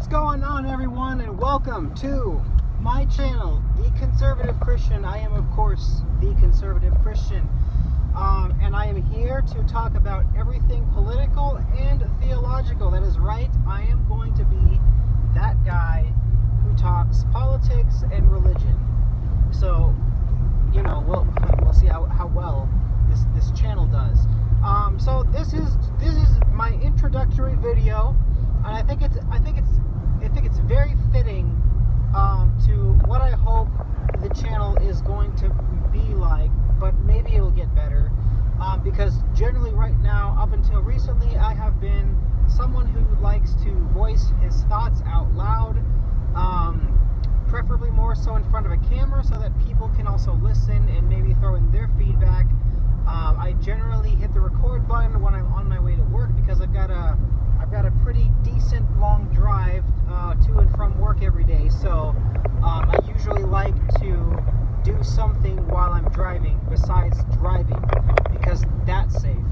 What's going on, everyone, and welcome to my channel, The Conservative Christian. I am, of course, The Conservative Christian, and I am here to talk about everything political and theological. That is right, I am going to be that guy who talks politics and religion. So, you know, we'll see how well this channel does. So this is my introductory video, and I think it's very fitting to what I hope the channel is going to be like, but maybe it'll get better, because generally right now, up until recently, I have been someone who likes to voice his thoughts out loud, preferably more so in front of a camera so that people can also listen and maybe throw in their feedback. I generally hit the record button when I'm on my way to work because I've got a pretty decent long drive to and from work every day, so I usually like to do something while I'm driving besides driving, because that's safe.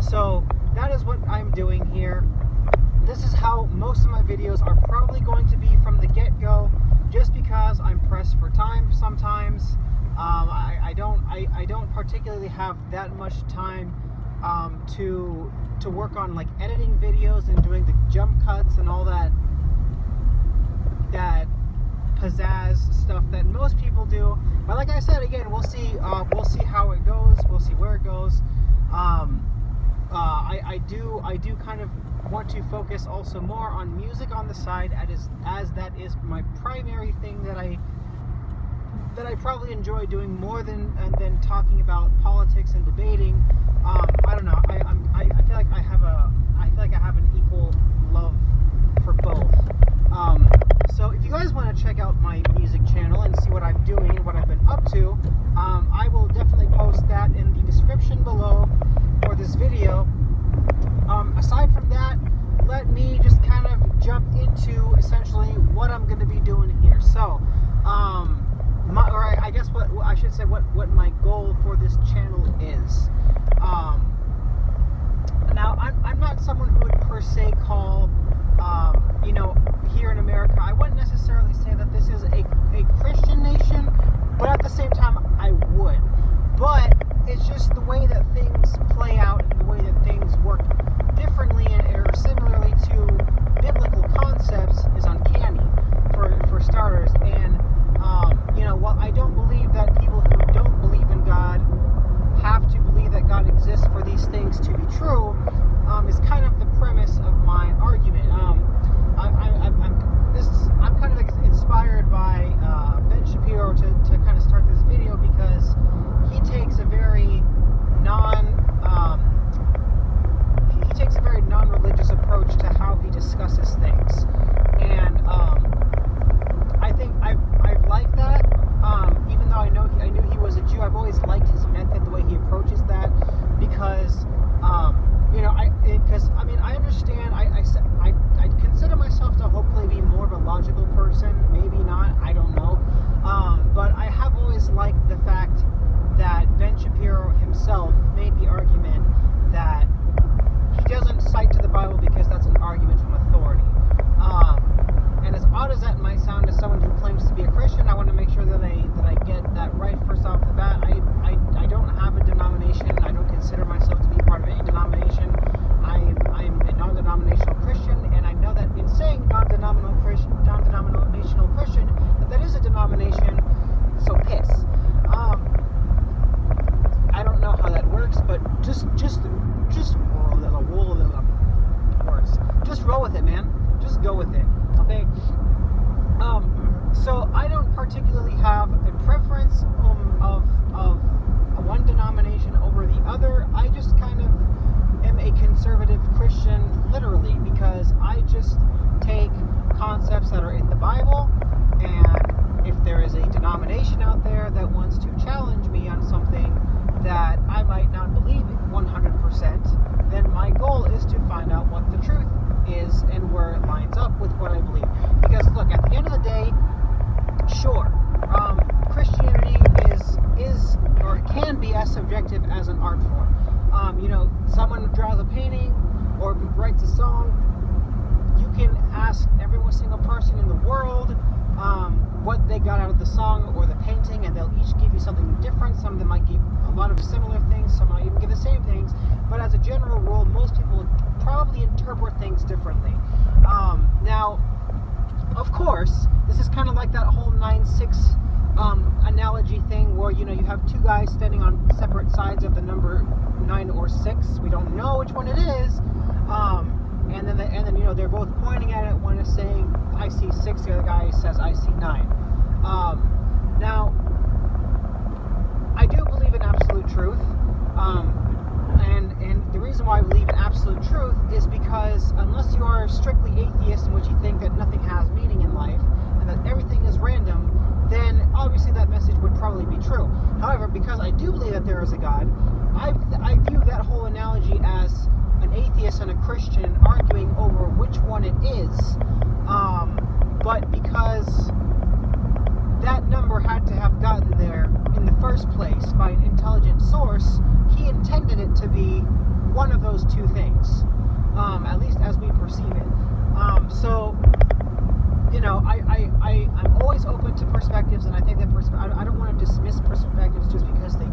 So that is what I'm doing here. This is how most of my videos are probably going to be from the get-go, just because I'm pressed for time sometimes. I don't particularly have that much time to work on like editing videos and doing the jump cuts and all that pizzazz stuff that most people do. But like I said, again, we'll see how it goes. We'll see where it goes. I do kind of want to focus also more on music on the side, as that is my primary thing that I probably enjoy doing more than talking about politics and debating. I don't know. I feel like I have an equal love for both. So if you guys want to check out my music channel and see what I'm doing and what I've been up to, I will definitely post that in the description below for this video. Aside from that, let me just kind of jump into essentially what I'm going to be doing here. So, I guess what I should say, what my goal for this channel is. Now, I'm not someone who would per se call, here in America, I wouldn't necessarily say that this is a Christian nation, but at the same time, I would. But it's just the way that things play out and the way that things work differently or similarly to biblical concepts is uncanny, for starters. And while I don't believe that people who don't believe in God have to believe that God exists for these things to be true, is kind of the premise of my argument. I'm kind of inspired by Ben Shapiro to kind of start this video, because he takes a very non-religious approach to how he discusses things, and I think I've liked that. Even though I knew he was a Jew, I've always liked his method, the way he approaches that, because I understand. I consider myself to hopefully be more of a logical person. Maybe not. I don't know. But I have always liked the fact that Ben Shapiro himself made the argument that he doesn't cite to the Bible because that's an argument from authority. And as odd as that might sound to someone who claims to be a Christian, I want to make sure that I get that right first off the bat. I don't have a denomination. I don't consider myself to be part of any denomination. I'm a non-denominational Christian, and I know that in saying non-denominational Christian, that is a denomination. So piss. I don't know how that works, but just roll with it, man. Just go with it. Okay. So I don't particularly have a preference of one denomination over the other. I just kind of am a conservative Christian, literally, because I just take concepts that are in the Bible, and if there is a denomination out there that wants to challenge me on something that I might not believe 100%, then my goal is to find out what the truth is and where it lines up with what I believe. Because look, at the end of the day, sure, Christianity is or can be as subjective as an art form. Someone draws a painting or writes a song. You can ask every single what they got out of the song or the painting, and they'll each give you something different. Some of them might give a lot of similar things, some might even give the same things, but as a general rule, most people probably interpret things differently. Now, of course, this is kind of like that whole 9-6 analogy thing, where you have two guys standing on separate sides of the number 9 or 6. We don't know which one it is, and then they're both pointing at it. One is saying I see 6, the other guy says I see 9. Now, I do believe in absolute truth, and the reason why I believe in absolute truth is because unless you are strictly atheist, in which you think that nothing has meaning in life and that everything is random, then obviously that message would probably be true. However, because I do believe that there is a God, I view that whole analogy as an atheist and a Christian arguing over which one it is. But because that number had to have gotten there in the first place by an intelligent source, he intended it to be one of those two things, at least as we perceive it. So, I'm always open to perspectives, and I think that I don't want to dismiss perspectives just because they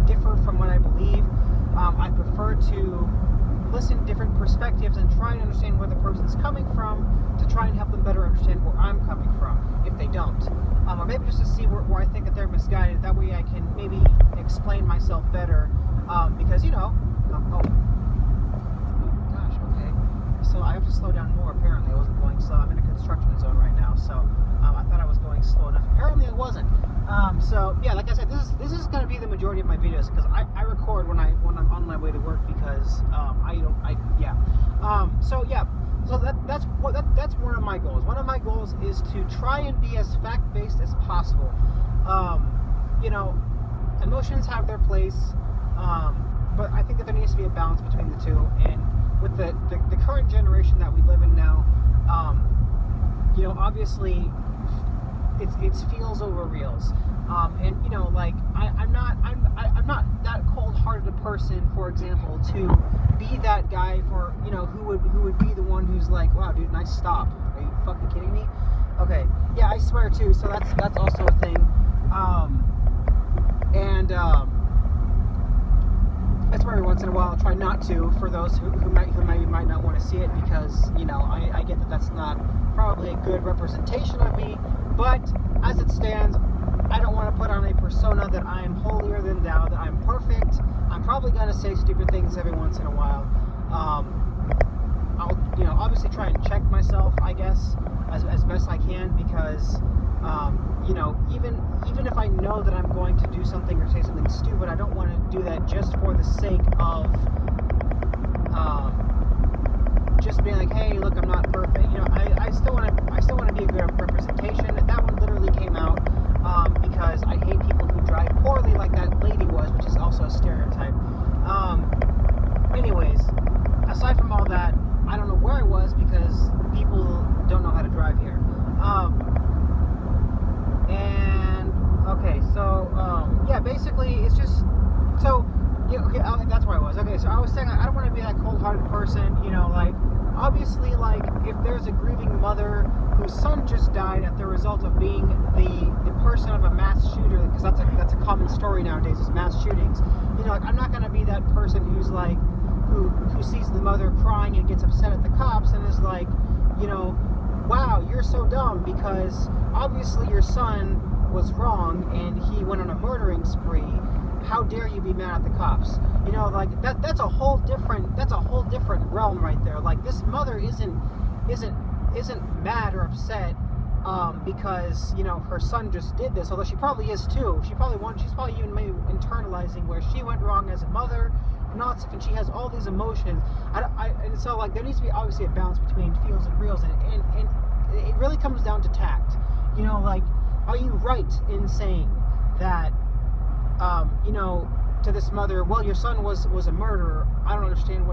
differ from what I believe. I prefer to listen to different perspectives and try and understand where the person's coming from, to try and help them better understand where I'm coming from, if they don't. Or maybe just to see where I think that they're misguided. That way I can maybe explain myself better, because, oh gosh, okay. So I have to slow down more, apparently. I wasn't going slow. I'm in a construction zone right now, so I thought I was going slow enough. Apparently it wasn't. So yeah, like I said, this is going to be the majority of my videos, because I record when I'm on my way to work, because so that's one of my goals. One of my goals is to try and be as fact-based as possible. Emotions have their place, but I think that there needs to be a balance between the two. And with the current generation that we live in now, obviously it feels over reals. And I'm not that cold-hearted a person, for example, to be that guy for who would be the one who's like, wow, dude, nice stop. Are you fucking kidding me? Okay, yeah, I swear too. So that's also a thing. I swear every once in a while. I'll try not to, for those who might not want to see it, because I get that that's not probably a good representation of me. But as it stands, I don't want to put on a persona that I am holier than thou, that I'm perfect. I'm probably going to say stupid things every once in a while. I'll, obviously try and check myself, I guess, as best I can, because, even if I know that I'm going to do something or say something stupid, I don't want to do that just for the sake of, just being like, hey, look, I'm not perfect. I still want to be a good representation. And that one literally came out because I hate people who drive poorly, like that lady was, which is also a stereotype. Anyways, aside from all that, I don't know where I was, because people don't know how to drive here. Basically, it's just so. That's where I was. Okay, so I was saying I don't want to be that cold-hearted person. Obviously, if there's a grieving mother whose son just died at the result of being the person of a mass shooter, because that's a common story nowadays, is mass shootings. I'm not gonna be that person who's who sees the mother crying and gets upset at the cops and is like, wow, you're so dumb, because obviously your son was wrong and he went on a murdering spree. How dare you be mad at the cops? That's a whole different realm right there. This mother isn't mad or upset because her son just did this, although she probably is too. She's probably even maybe internalizing where she went wrong as a mother, and she has all these emotions. And so there needs to be obviously a balance between feels and reals, and it really comes down to tact. Are you right in saying that to this mother, well, your son was a murderer, I don't understand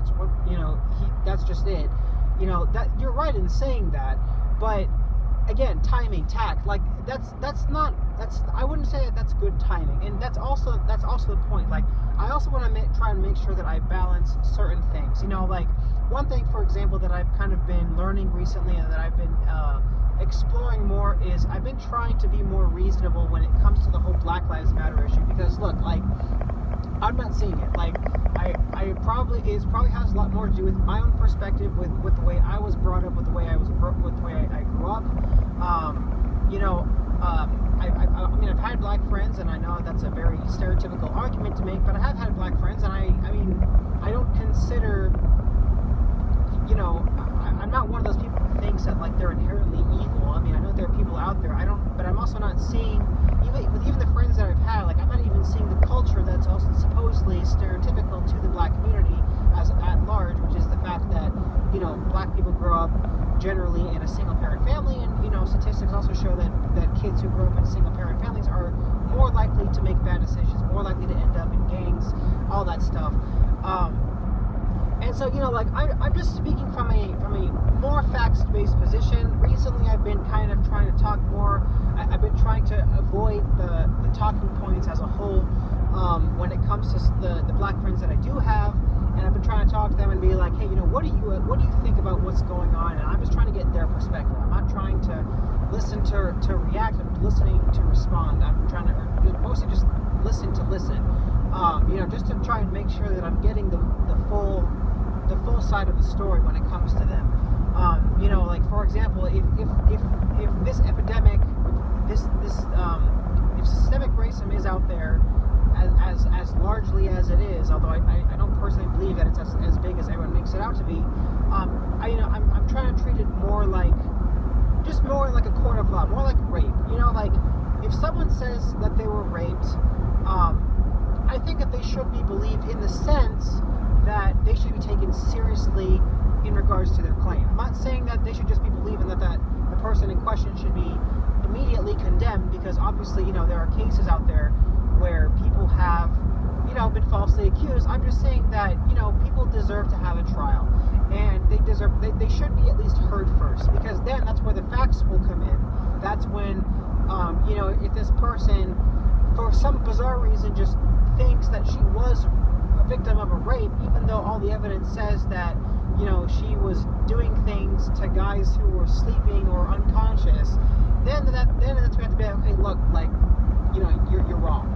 that's just it. That you're right in saying that, but again, timing, tact, like I wouldn't say that that's good timing, and that's also the point. Like, I also want to try and make sure that I balance certain things. Like one thing, for example, that I've kind of been learning recently and that I've been exploring more is I've been trying to be more reasonable when it comes to the whole Black Lives Matter issue, because look, like, I'm not seeing it. Like, it probably has a lot more to do with my own perspective, with the way I was brought up, with the way I grew up. I mean, I've had black friends, and I know that's a very stereotypical argument to make, but I have had black friends, and I don't consider, I'm not one of those people who thinks that, like, they're inherently evil. I mean, I know there are people out there. But I'm also not seeing, even the friends that I've had, like, I'm not even seeing the culture that's also supposedly stereotypical to the black community as at large, which is the fact that, black people grow up generally in a single-parent family, and, statistics also show that kids who grow up in single-parent families are more likely to make bad decisions, more likely to end up in gangs, all that stuff. And so, like, I'm just speaking from a more facts-based position. Recently, I've been kind of trying to talk more. I've been trying to avoid the talking points as a whole when it comes to the black friends that I do have. And I've been trying to talk to them and be like, hey, what do you think about what's going on? And I'm just trying to get their perspective. I'm not trying to listen to react. I'm listening to respond. I'm trying to mostly just listen to listen. Just to try and make sure that I'm getting the full side of the story when it comes to them. Like, for example, if this epidemic, if systemic racism is out there as largely as it is, although I don't personally believe that it's as big as everyone makes it out to be, I'm trying to treat it more like a court of law, more like rape. Like, if someone says that they were raped, I think that they should be believed in the sense that they should be taken seriously in regards to their claim. I'm not saying that they should just be believing that the person in question should be immediately condemned, because obviously, there are cases out there where people have, been falsely accused. I'm just saying that, people deserve to have a trial, and they should be at least heard first, because then that's where the facts will come in. That's when, if this person, for some bizarre reason, just thinks that she was a victim of a rape, even though all the evidence says that, she was doing things to guys who were sleeping or unconscious, then that's when we have to be like, okay, look, like, you're wrong.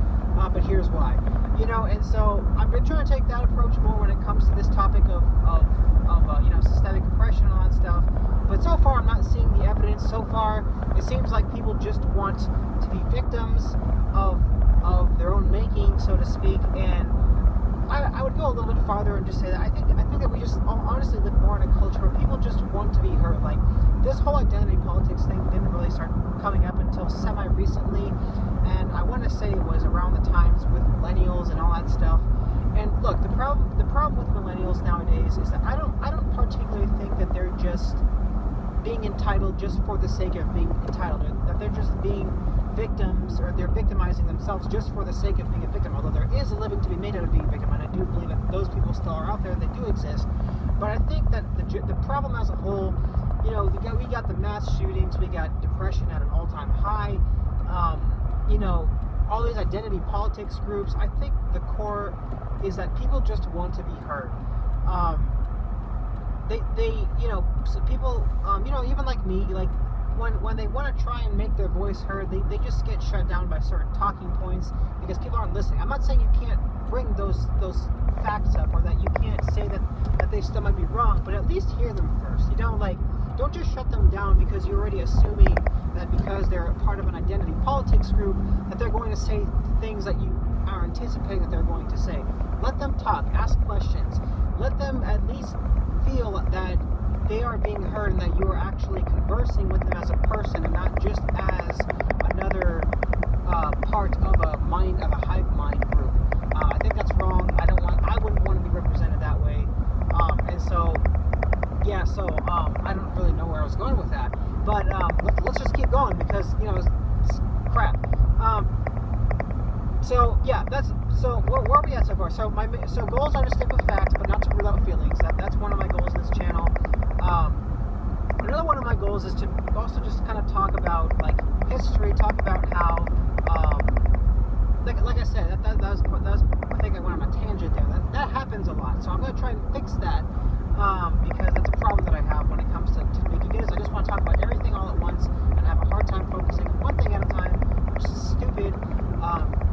But here's why. And so I've been trying to take that approach more when it comes to this topic of systemic oppression and all that stuff. But so far, I'm not seeing the evidence. So far, it seems like people just want to be victims of their own making, so to speak. And I would go a little bit farther and just say that I think that we just honestly live more in a culture where people just want to be heard. Like, this whole identity politics thing didn't really start coming up until semi-recently, and I want to say it was around the times with millennials and all that stuff. And look, the problem with millennials nowadays is that I don't particularly think that they're just being entitled just for the sake of being entitled, that they're just being victims, or they're victimizing themselves just for the sake of being a victim, although there is a living to be made out of being a victim, and I do believe that those people still are out there, and they do exist. But I think that the problem as a whole, we got the mass shootings, we got depression at an all-time high, all these identity politics groups. I think the core is that people just want to be heard. So people, even like me, like, when they want to try and make their voice heard, they just get shut down by certain talking points because people aren't listening. I'm not saying you can't bring those facts up, or that you can't say that they still might be wrong, but at least hear them first. Don't just shut them down because you're already assuming that because they're a part of an identity politics group that they're going to say things that you are anticipating that they're going to say. Let them talk, ask questions, let them at least feel that they are being heard and that you are actually conversing with them as a person and not just as another part of a hive mind group. I think that's wrong. I wouldn't want to be represented that way. And so, yeah. So I don't really know where I was going with that, but let's just keep going because it's crap. So yeah, where are we at so far? So goals are to stick with facts, but not to rule out feelings. That's one of my goals in this channel. Another one of my goals is to also just kind of talk about like history, talk about how, like I said, that was I think I went on a tangent there. That happens a lot, so I'm gonna try and fix that because that's a problem that I have when it comes to making videos. I just want to talk about everything all at once and I have a hard time focusing on one thing at a time, which is stupid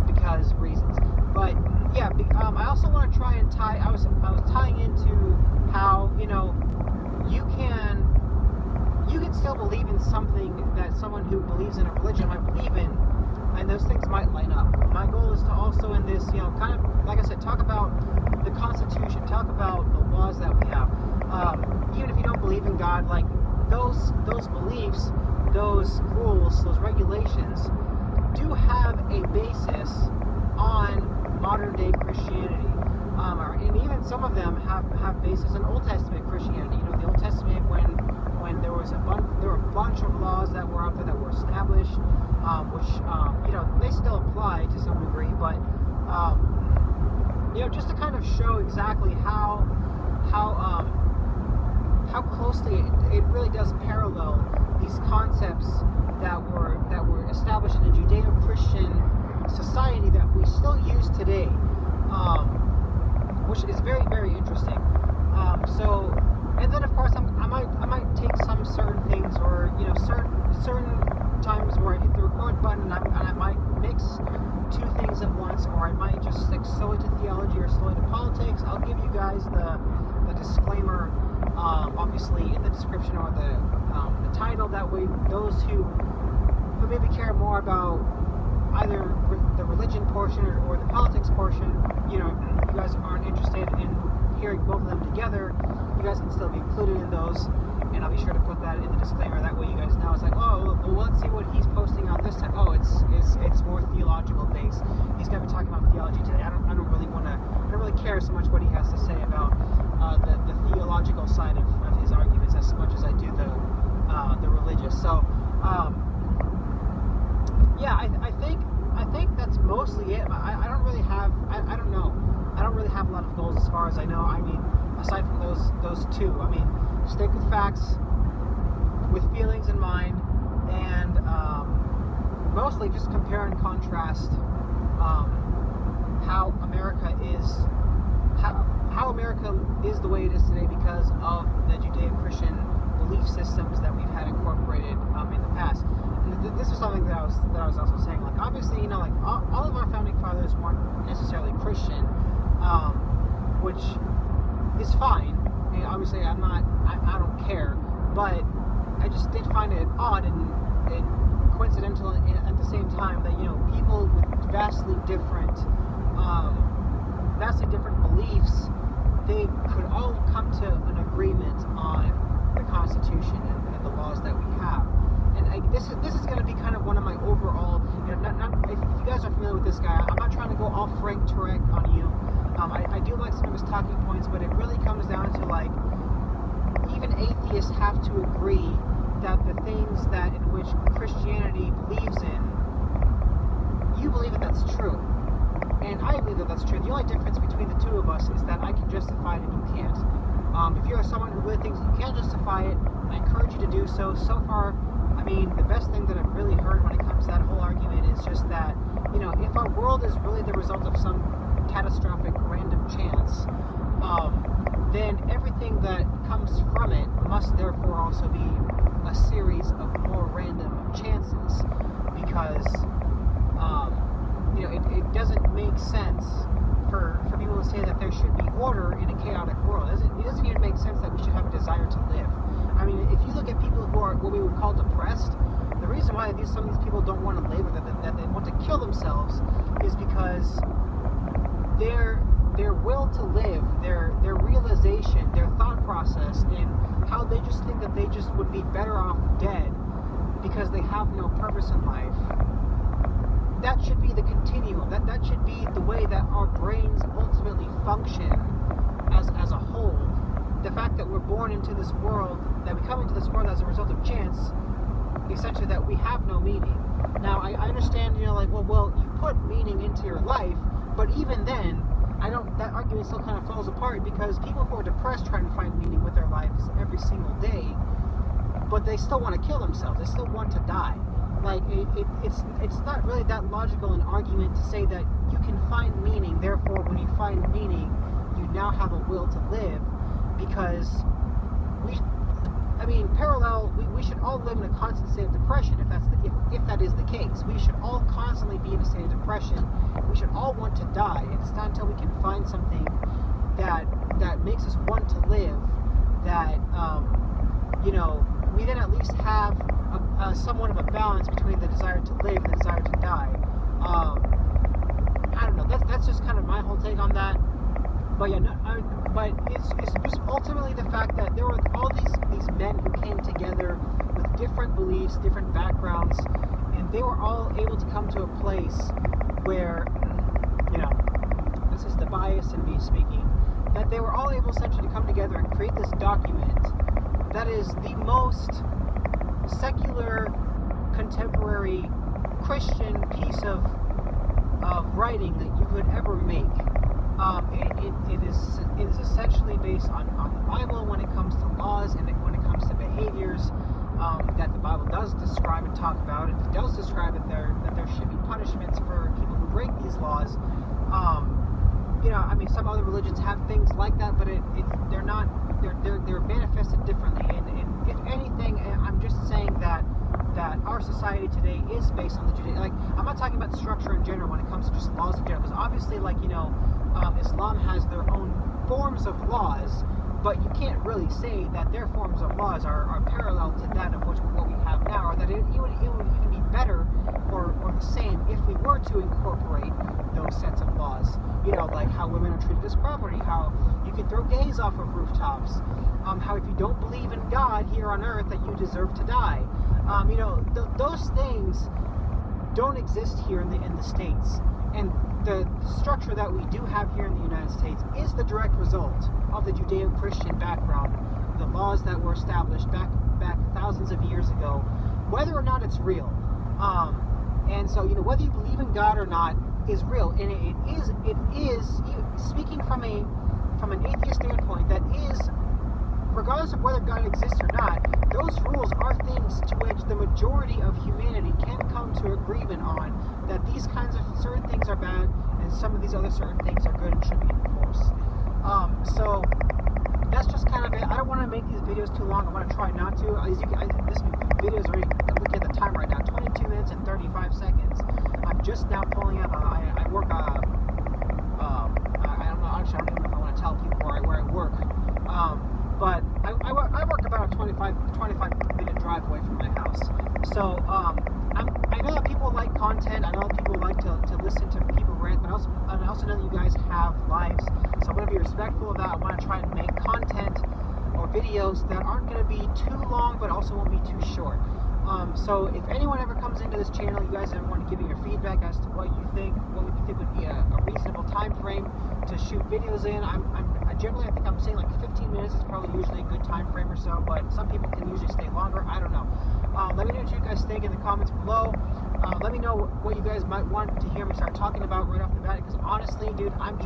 because reasons. But yeah, I also want to try and tie. I was tying into how you can still believe in something that someone who believes in a religion might believe in, and those things might line up. My goal is to also in this, kind of like I said, talk about the Constitution, talk about the laws that we have. Even if you don't believe in God, like those beliefs, those rules, those regulations do have a basis on modern day Christianity. And even some of them have basis in Old Testament Christianity. The Old Testament when there were a bunch of laws that were out there that were established, which they still apply to some degree, but just to kind of show exactly how closely it really does parallel these concepts that were established in the Judeo-Christian society that we still use today, which is very, very interesting. And then of course I might take some certain things, or certain times where I hit the record button and I might mix two things at once, or I might just slow it to theology or slow it to politics. I'll give you guys the disclaimer, obviously in the description or the title. That way, those who maybe care more about either the religion portion or the politics portion, you guys aren't interested in hearing both of them together, you guys can still be included in those, and I'll be sure to put that in the disclaimer. That way you guys know it's like, oh, well, let's see what he's posting on this time. Oh, it's more theological based. He's going to be talking about theology today. I don't really care so much what he has to say about the theological side of his arguments as much as I do the religious. So I think that's mostly it. I don't really have I don't know. I don't really have a lot of goals as far as I know. I mean, aside from those two. I mean, stick with facts, with feelings in mind, and mostly just compare and contrast how America is the way it is today because of the Judeo-Christian belief systems that we've had incorporated in the past. And this is something that I was also saying. Like, obviously, like all of our founding fathers weren't necessarily Christian, which is fine. I mean, obviously, I don't care, but I just did find it odd and coincidental at the same time that people with vastly different beliefs, they could all come to an agreement on the Constitution and the laws that we have. And this is going to be kind of one of my overall, if you guys are familiar with this guy, I'm not trying to go all Frank Turek on you. I do like some of his talking points, but it really comes down to, like, even atheists have to agree that the things that in which Christianity believes in, you believe that that's true. And I believe that that's true. The only difference between the two of us is that I can justify it and you can't. If you're someone who really thinks you can't justify it, I encourage you to do so. So far, I mean, the best thing that I've really heard when it comes to that whole argument is just that, if our world is really the result of some catastrophic random chance, then everything that comes from it must therefore also be a series of more random chances, because it doesn't make sense for people to say that there should be order in a chaotic world. It doesn't even make sense that we should have a desire to live. I mean, if you look at people who are what we would call depressed, the reason why some of these people don't want to live, or that they want to kill themselves, is because their will to live, their realization, their thought process, and how they just think that they just would be better off dead because they have no purpose in life. That should be the continuum. That should be the way that our brains ultimately function as a whole. The fact that we're born into this world, that we come into this world as a result of chance, essentially that we have no meaning. Now, I understand, well, you put meaning into your life, but even then, that argument still kind of falls apart, because people who are depressed trying to find meaning with their lives every single day, but they still want to kill themselves. They still want to die. Like it's not really that logical an argument to say that you can find meaning. Therefore, when you find meaning, you now have a will to live, because parallel. We should all live in a constant state of depression if that is the case. We should all constantly be in a state of depression. We should all want to die. It's not until we can find something that makes us want to live that we then at least have somewhat of a balance between the desire to live and the desire to die. I don't know. That's just kind of my whole take on that. But yeah, but it's just ultimately the fact that there were all these men who came together with different beliefs, different backgrounds, and they were all able to come to a place where, this is the bias in me speaking, that they were all able essentially to come together and create this document that is the most secular, contemporary, Christian piece of writing that you could ever make. It is essentially based on the Bible when it comes to laws and when it comes to behaviors that the Bible does describe and talk about. It does describe that there should be punishments for people who break these laws. Some other religions have things like that, but they're not. They're manifested differently. And if anything, I'm just saying that our society today is based on the Judaic. Like, I'm not talking about structure in general when it comes to just laws in general, because obviously, Islam has their own forms of laws, but you can't really say that their forms of laws are parallel to that of what we have now, or that it would even be better or the same if we were to incorporate those sets of laws. Like how women are treated as property, how you can throw gays off of rooftops, how if you don't believe in God here on earth that you deserve to die. Those things don't exist here in the States. And the structure that we do have here in the United States is the direct result of the Judeo-Christian background, the laws that were established back thousands of years ago, whether or not it's real. And so, whether you believe in God or not is real, and it is speaking from an atheist standpoint, that is, regardless of whether God exists or not, those rules are things to which the majority of humanity can come to agreement on, that these kinds of certain things are bad and some of these other certain things are good and should be enforced. So that's just kind of it. I don't want to make these videos too long. I want to try not to. This video is already, I'm looking at the time right now, 22 minutes and 35 seconds. I'm just now pulling up. I work. I don't know. Actually, I don't even know if I want to tell people where I work. But I work about a 25 minute drive away from my house. So I know that people like content. I know that people like to listen to people rant, but I also know that you guys have lives. So I want to be respectful of that. I want to try and make content or videos that aren't going to be too long, but also won't be too short. So if anyone ever comes into this channel, you guys ever want to give me your feedback as to what you think would be a reasonable time frame to shoot videos in. I think I'm saying like 15 minutes is probably usually a good time frame or so, but some people can usually stay longer. I don't know. Let me know what you guys think in the comments below. Let me know what you guys might want to hear me start talking about right off the bat, because honestly, dude, I'm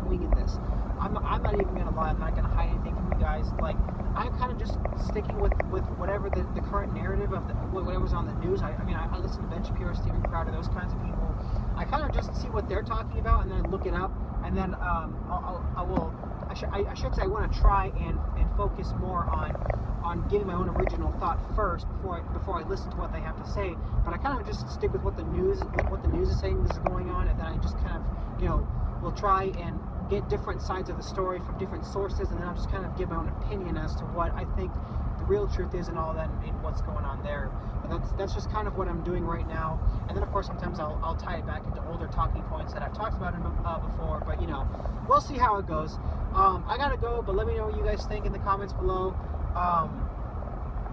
winging this. I'm not even gonna lie. I'm not gonna hide anything from you guys. Like, I'm kind of just sticking with whatever the current narrative of whatever's on the news. I listen to Ben Shapiro, Steven Crowder, those kinds of people. I kind of just see what they're talking about and then look it up, and then I should say I want to try and focus more on getting my own original thought first before I listen to what they have to say. But I kind of just stick with what the news is saying is going on, and then I just kind of will try and get different sides of the story from different sources, and then I'll just kind of give my own opinion as to what I think the real truth is and all that, and what's going on there. But that's just kind of what I'm doing right now. And then of course sometimes I'll tie it back into older talking points that I've talked about before. But we'll see how it goes. I gotta go, but let me know what you guys think in the comments below.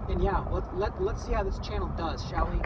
And yeah, let's see how this channel does, shall we?